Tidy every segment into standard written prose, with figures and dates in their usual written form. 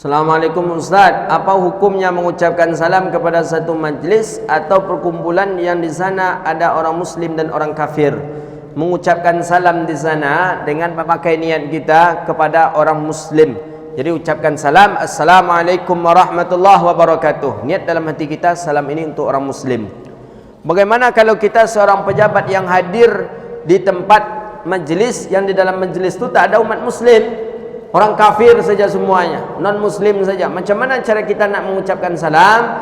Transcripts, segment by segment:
Assalamualaikum Ustaz, apa hukumnya mengucapkan salam kepada satu majlis atau perkumpulan yang di sana ada orang muslim dan orang kafir? Mengucapkan salam di sana dengan memakai niat kita kepada orang muslim. Jadi ucapkan salam, Assalamualaikum warahmatullahi wabarakatuh. Niat dalam hati kita, salam ini untuk orang muslim. Bagaimana kalau kita seorang pejabat yang hadir di tempat majlis, yang di dalam majlis itu tak ada umat muslim, orang kafir saja semuanya, non muslim saja. Macam mana cara kita nak mengucapkan salam?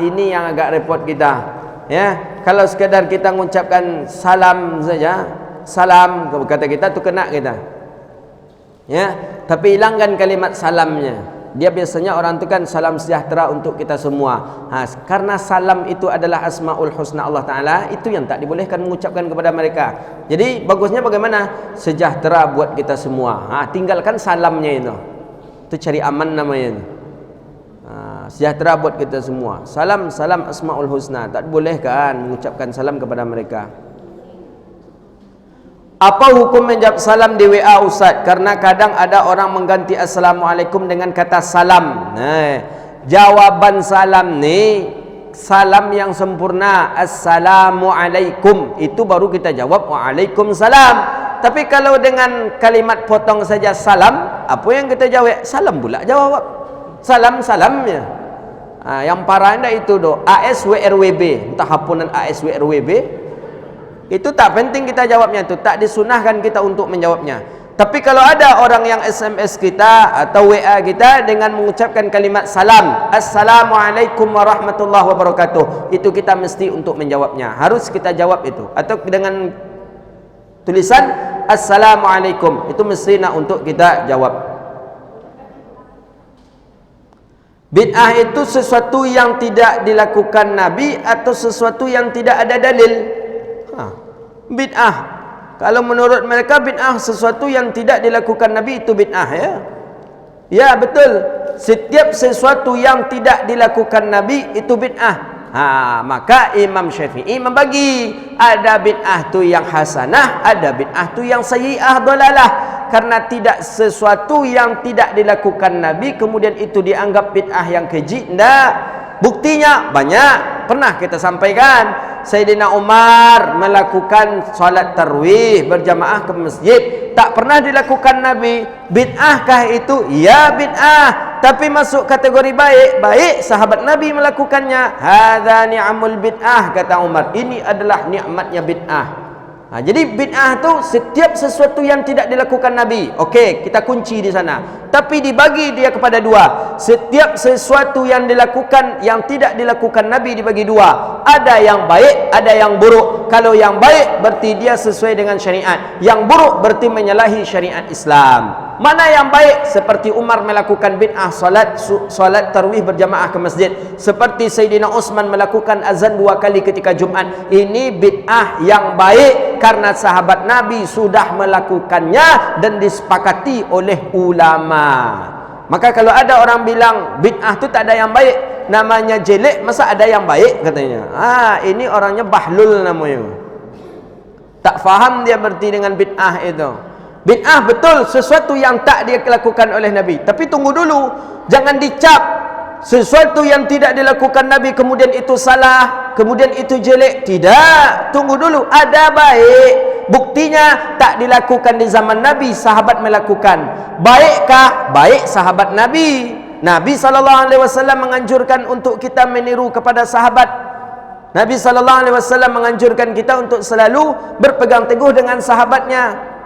Ini yang agak repot kita. Ya, kalau sekadar kita mengucapkan salam saja, salam kata kita tu kena kita. Ya, tapi hilangkan kalimat salamnya. Dia biasanya orang tu kan salam sejahtera untuk kita semua. Karena salam itu adalah asmaul husna Allah Ta'ala, itu yang tak dibolehkan mengucapkan kepada mereka. Jadi bagusnya bagaimana? Sejahtera buat kita semua. Tinggalkan salamnya itu. Itu cari aman namanya itu. Sejahtera buat kita semua. Salam, salam asmaul husna. Tak dibolehkan mengucapkan salam kepada mereka. Apa hukum menjawab salam di WA Ustaz? Karena kadang ada orang mengganti Assalamualaikum dengan kata salam. Jawaban salam ni salam yang sempurna, Assalamualaikum. Itu baru kita jawab Waalaikumsalam. Tapi kalau dengan kalimat potong saja salam, apa yang kita jawab? Salam pula jawab. Salam-salamnya. Yang parah anda itu do ASWRWB, entah hapunan ASWRWB. Itu tak penting kita jawabnya, itu tak disunahkan kita untuk menjawabnya. Tapi kalau ada orang yang SMS kita atau WA kita dengan mengucapkan kalimat salam, Assalamualaikum warahmatullahi wabarakatuh, itu kita mesti untuk menjawabnya. Harus kita jawab itu. Atau dengan tulisan Assalamualaikum, itu mesti nak untuk kita jawab. Bid'ah itu sesuatu yang tidak dilakukan Nabi atau sesuatu yang tidak ada dalil. Bid'ah, kalau menurut mereka bid'ah sesuatu yang tidak dilakukan Nabi itu bid'ah, ya. Ya betul. Setiap sesuatu yang tidak dilakukan Nabi itu bid'ah. Maka Imam Syafi'i membagi, ada bid'ah tu yang hasanah, ada bid'ah tu yang sayyi'ah dalalah. Karena tidak sesuatu yang tidak dilakukan Nabi kemudian itu dianggap bid'ah yang keji. Tidak. Buktinya banyak. Pernah kita sampaikan, Sayyidina Umar melakukan salat tarawih berjamaah ke masjid, tak pernah dilakukan Nabi. Bid'ahkah itu? Ya bid'ah. Tapi masuk kategori baik. Baik sahabat Nabi melakukannya. Hadza ni'amul bid'ah, kata Umar. Ini adalah nikmatnya bid'ah. Jadi bid'ah itu setiap sesuatu yang tidak dilakukan Nabi. Okey, kita kunci di sana. Tapi dibagi dia kepada dua. Setiap sesuatu yang dilakukan, yang tidak dilakukan Nabi dibagi dua. Ada yang baik, ada yang buruk. Kalau yang baik berarti dia sesuai dengan syariat. Yang buruk berarti menyalahi syariat Islam. Mana yang baik? Seperti Umar melakukan bid'ah salat tarawih berjamaah ke masjid. Seperti Sayyidina Utsman melakukan azan 2 kali ketika Jumat. Ini bid'ah yang baik karena sahabat Nabi sudah melakukannya dan disepakati oleh ulama. Maka kalau ada orang bilang bid'ah itu tak ada yang baik, namanya jelek, masa ada yang baik katanya. Ini orangnya bahlul namanya. Tak faham dia berarti dengan bid'ah itu. Bid'ah betul sesuatu yang tak dia lakukan oleh Nabi. Tapi tunggu dulu, jangan dicap sesuatu yang tidak dilakukan Nabi kemudian itu salah, kemudian itu jelek. Tidak, tunggu dulu, ada baik. Buktinya tak dilakukan di zaman Nabi, sahabat melakukan. Baikkah? Baik sahabat Nabi. Nabi SAW menganjurkan untuk kita meniru kepada sahabat. Nabi SAW menganjurkan kita untuk selalu berpegang teguh dengan sahabatnya.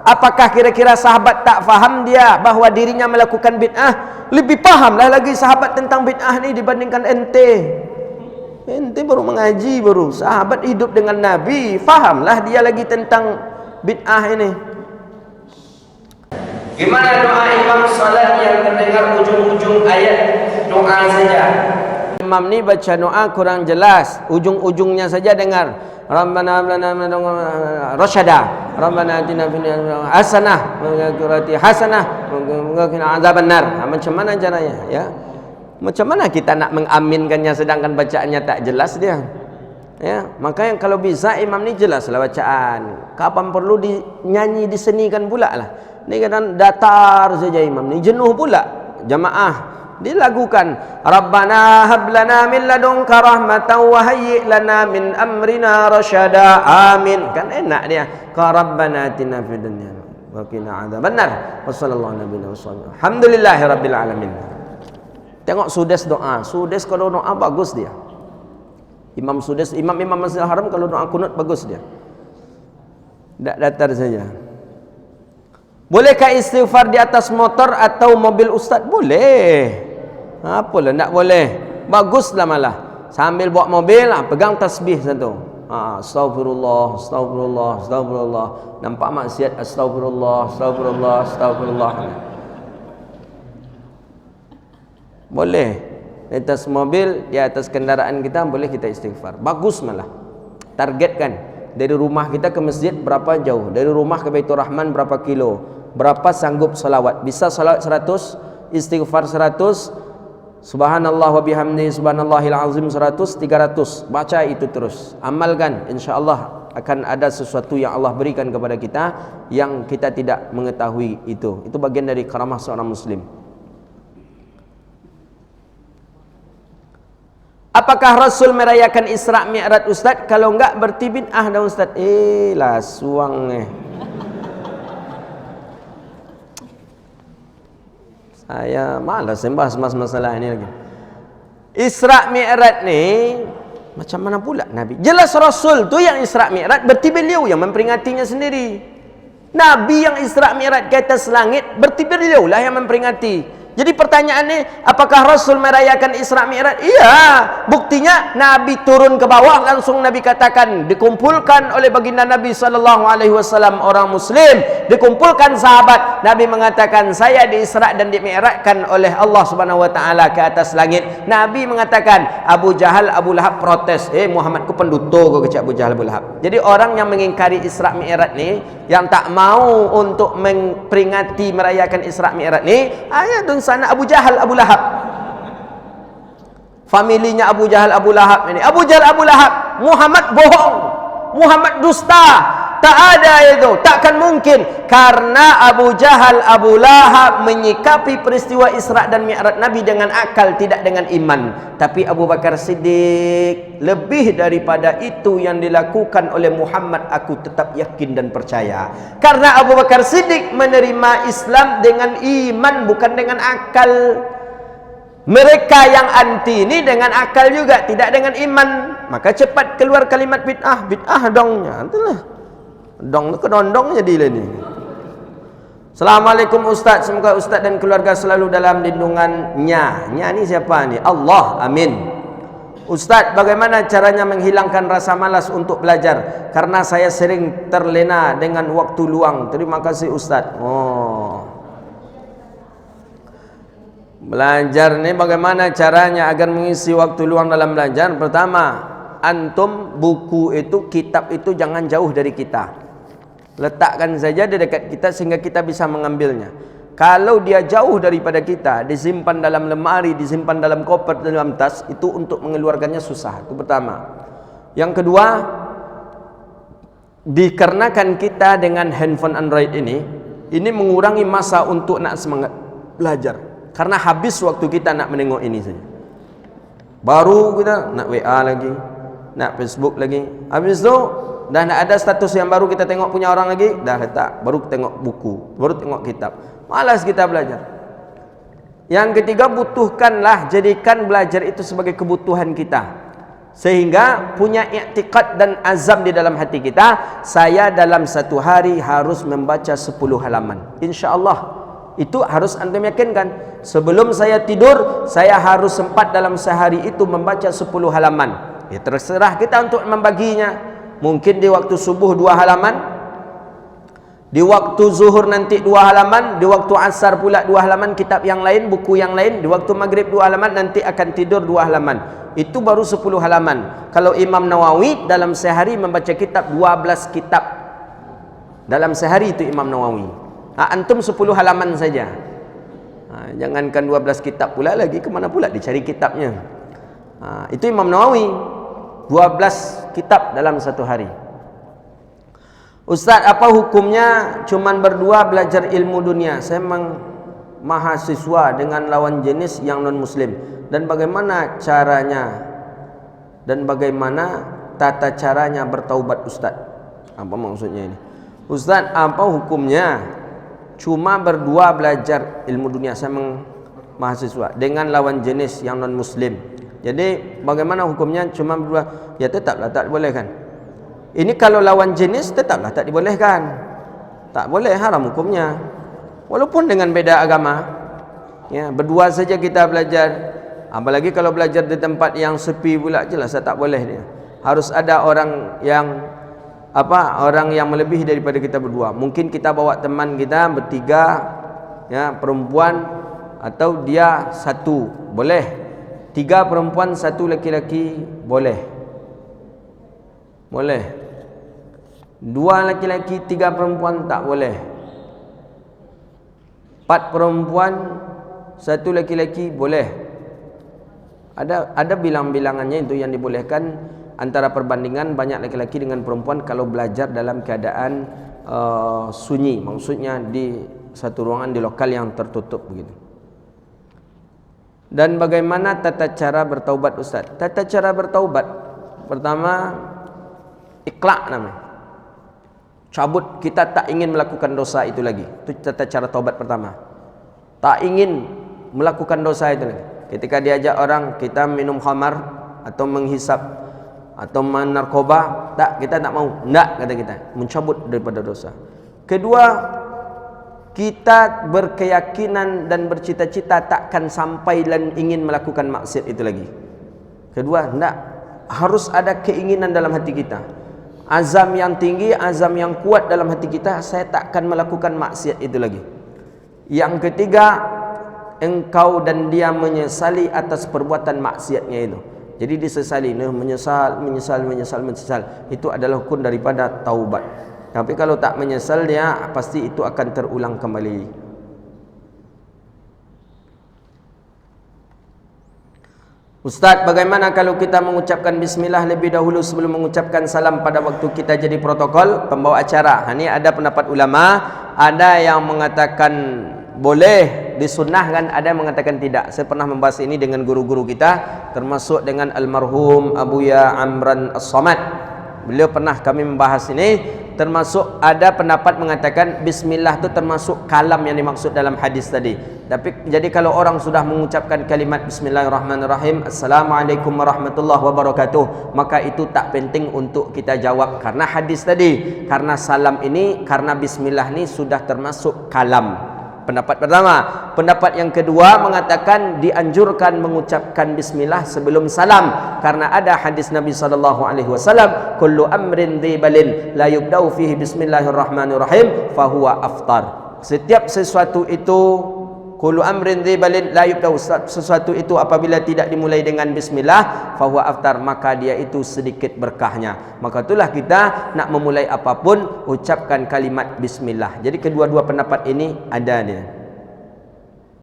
Apakah kira-kira sahabat tak faham dia bahawa dirinya melakukan bid'ah? Lebih fahamlah lagi sahabat tentang bid'ah ni dibandingkan ente. Ente baru mengaji baru. Sahabat hidup dengan Nabi, fahamlah dia lagi tentang bid'ah ini. Gimana doa imam salat yang terdengar ujung-ujung ayat doa saja? Imam ni baca doa kurang jelas, ujung-ujungnya saja dengar. Rabbana rasyada, Rabbana atina fid dunya hasanah wa fil akhirati hasanah wa qina azabannar. Macam mana caranya, ya? Macam mana kita nak mengaminkannya sedangkan bacaannya tak jelas dia? Ya, maka yang kalau bisa imam ni jelaslah bacaan. Kapan perlu dinyanyi disenikan pula lah. Ni kadang datar saja imam ni, jenuh pula jamaah. Dilakukan Rabbana hablana min ladunka rahmatan wa hayyi' lana min amrina rasyada. Amin. Kan enak dia. Ka Rabbana atina fid dunya wa qina adzabannar. Wa sallallahu alaihi wasallam. Alhamdulillahirabbil alamin. Tengok Sudes doa. Sudes kalau doa bagus dia. Imam Sudes, imam-imam Masjidil Haram kalau doa kunut bagus dia. Tak datar saja. Bolehkah istighfar di atas motor atau mobil ustaz? Boleh. Apalah tak boleh. Baguslah malah. Sambil bawa mobil, pegang tasbih satu. Astaghfirullah, astaghfirullah, astaghfirullah. Nampak maksiat, astaghfirullah, astaghfirullah, astaghfirullah. Boleh. Di atas mobil, di atas kendaraan kita boleh kita istighfar. Bagus malah. Targetkan. Dari rumah kita ke masjid berapa jauh? Dari rumah ke Baitur Rahman berapa kilo? Berapa sanggup salawat? Bisa salawat 100, istighfar 100, subhanallah wa bihamdihi subhanallahil azim 100, 300. Baca itu terus. Amalkan, insya-Allah akan ada sesuatu yang Allah berikan kepada kita yang kita tidak mengetahui itu. Itu bagian dari karamah seorang muslim. Apakah Rasul merayakan Isra Mi'raj Ustaz? Kalau enggak berarti bid'ah dah Ustaz. Lah suang Saya malas membahas masalah ini lagi. Isra Mi'raj ni macam mana pula Nabi? Jelas Rasul tu yang Isra Mi'raj, berarti beliau yang memperingatinya sendiri. Nabi yang Isra Mi'raj ke atas langit, berarti beliau lah yang memperingati. Jadi pertanyaannya, apakah Rasul merayakan Isra Mi'raj? Iya. Buktinya Nabi turun ke bawah, langsung Nabi katakan, dikumpulkan oleh baginda Nabi SAW orang muslim, dikumpulkan sahabat. Nabi mengatakan, saya di-Isra dan di-Mi'rajkan oleh Allah Subhanahu wa taala ke atas langit. Nabi mengatakan, Abu Jahal, Abu Lahab protes, Muhammad ku penduto kau kecak Abu Jahal, Abu Lahab. Jadi orang yang mengingkari Isra Mi'raj ni, yang tak mau untuk memperingati merayakan Isra Mi'raj ni, ayatun sana Abu Jahal, Abu Lahab. Familinya Abu Jahal, Abu Lahab ini. Abu Jahal, Abu Lahab, Muhammad bohong, Muhammad dusta. Tak ada itu, takkan mungkin. Karena Abu Jahal, Abu Lahab menyikapi peristiwa Isra dan Mi'raj Nabi dengan akal, tidak dengan iman. Tapi Abu Bakar Siddiq, lebih daripada itu yang dilakukan oleh Muhammad, aku tetap yakin dan percaya. Karena Abu Bakar Siddiq menerima Islam dengan iman, bukan dengan akal. Mereka yang anti ini dengan akal juga, tidak dengan iman. Maka cepat keluar kalimat bid'ah. Bid'ah dongnya, itulah. Dong tu kedondong jadilah ni. Assalamualaikum Ustaz, semoga Ustaz dan keluarga selalu dalam lindungannya. Nya ni siapa ni? Allah. Amin. Ustaz, bagaimana caranya menghilangkan rasa malas untuk belajar? Karena saya sering terlena dengan waktu luang. Terima kasih Ustaz. Belajar ni bagaimana caranya agar mengisi waktu luang dalam belajar? Pertama, antum buku itu, kitab itu jangan jauh dari kita. Letakkan saja di dekat kita sehingga kita bisa mengambilnya. Kalau dia jauh daripada kita, disimpan dalam lemari, disimpan dalam koper, dalam tas, itu untuk mengeluarkannya susah. Itu pertama. Yang kedua, dikarenakan kita dengan handphone Android ini mengurangi masa untuk nak semangat belajar. Karena habis waktu kita nak menengok ini saja. Baru kita nak WA lagi, nak Facebook lagi. Habis itu dah nak ada status yang baru kita tengok punya orang lagi, dah letak, baru tengok buku, baru tengok kitab. Malas kita belajar. Yang ketiga, butuhkanlah, jadikan belajar itu sebagai kebutuhan kita. Sehingga punya i'tiqad dan azam di dalam hati kita, saya dalam satu hari harus membaca 10 halaman. InsyaAllah. Itu harus antum yakinkan. Sebelum saya tidur, saya harus sempat dalam sehari itu membaca 10 halaman. Ya terserah kita untuk membaginya. Mungkin di waktu subuh 2 halaman, di waktu zuhur nanti 2 halaman, di waktu asar pula 2 halaman kitab yang lain, buku yang lain, di waktu maghrib 2 halaman, nanti akan tidur 2 halaman. Itu baru 10 halaman. Kalau Imam Nawawi dalam sehari membaca kitab 12 kitab. Dalam sehari itu Imam Nawawi. Antum 10 halaman saja. Jangankan 12 kitab pula lagi, kemana pula dicari kitabnya. Itu Imam Nawawi. 12 kitab dalam satu hari. Ustaz, apa hukumnya cuman berdua belajar ilmu dunia? Saya memang mahasiswa dengan lawan jenis yang non muslim, dan bagaimana caranya dan bagaimana tata caranya bertaubat Ustaz? Apa maksudnya ini? Ustaz, apa hukumnya cuma berdua belajar ilmu dunia? Saya memang mahasiswa dengan lawan jenis yang non muslim. Jadi bagaimana hukumnya cuma berdua? Ya tetaplah tak dibolehkan. Ini kalau lawan jenis tetaplah tak dibolehkan. Tak boleh, haram hukumnya. Walaupun dengan beda agama. Ya, berdua saja kita belajar. Apalagi kalau belajar di tempat yang sepi pula, jelas tak boleh dia. Harus ada orang yang orang yang melebihi daripada kita berdua. Mungkin kita bawa teman kita bertiga, ya, perempuan, atau dia satu, boleh. 3 perempuan, 1 laki-laki, boleh. Boleh. 2 laki-laki, 3 perempuan, tak boleh. 4 perempuan, 1 laki-laki, boleh. Ada bilang-bilangannya itu yang dibolehkan, antara perbandingan banyak laki-laki dengan perempuan kalau belajar dalam keadaan sunyi, maksudnya di satu ruangan di lokal yang tertutup begitu. Dan bagaimana tata cara bertaubat Ustaz? Tata cara bertaubat, pertama iqla' namanya. Cabut, kita tak ingin melakukan dosa itu lagi. Itu tata cara taubat pertama. Tak ingin melakukan dosa itu lagi. Ketika diajak orang kita minum khamar atau menghisap atau menarkoba, tak, kita tak mau. Enggak, kata kita, mencabut daripada dosa. Kedua, kita berkeyakinan dan bercita-cita takkan sampai dan ingin melakukan maksiat itu lagi. Kedua, enggak, harus ada keinginan dalam hati kita, azam yang tinggi, azam yang kuat dalam hati kita, saya takkan melakukan maksiat itu lagi. Yang ketiga, engkau dan dia menyesali atas perbuatan maksiatnya itu. Jadi disesali, menyesal. Itu adalah hukum daripada taubat. Tapi kalau tak menyesal, dia pasti itu akan terulang kembali. Ustaz, bagaimana kalau kita mengucapkan bismillah lebih dahulu sebelum mengucapkan salam pada waktu kita jadi protokol pembawa acara? Ini ada pendapat ulama, ada yang mengatakan boleh, disunnahkan, ada yang mengatakan tidak. Saya pernah membahas ini dengan guru-guru kita, termasuk dengan almarhum Abuya Amran As-Samad. Beliau pernah kami membahas ini, termasuk ada pendapat mengatakan bismillah itu termasuk kalam yang dimaksud dalam hadis tadi. Tapi jadi kalau orang sudah mengucapkan kalimat bismillahirrahmanirrahim, assalamualaikum warahmatullahi wabarakatuh, maka itu tak penting untuk kita jawab karena hadis tadi. Karena salam ini, karena bismillah ini sudah termasuk kalam. Pendapat pertama. Pendapat yang kedua mengatakan dianjurkan mengucapkan bismillah sebelum salam karena ada hadis Nabi SAW, kullu amrin dhibalin la yubda'u fihi bismillahirrahmanirrahim fahuwa aftar. Setiap sesuatu itu, kullu amrin dhibalin la yubda'u, sesuatu itu apabila tidak dimulai dengan bismillah fahuwa aftar, maka dia itu sedikit berkahnya. Maka itulah kita nak memulai apapun ucapkan kalimat bismillah. Jadi kedua-dua pendapat ini ada dia.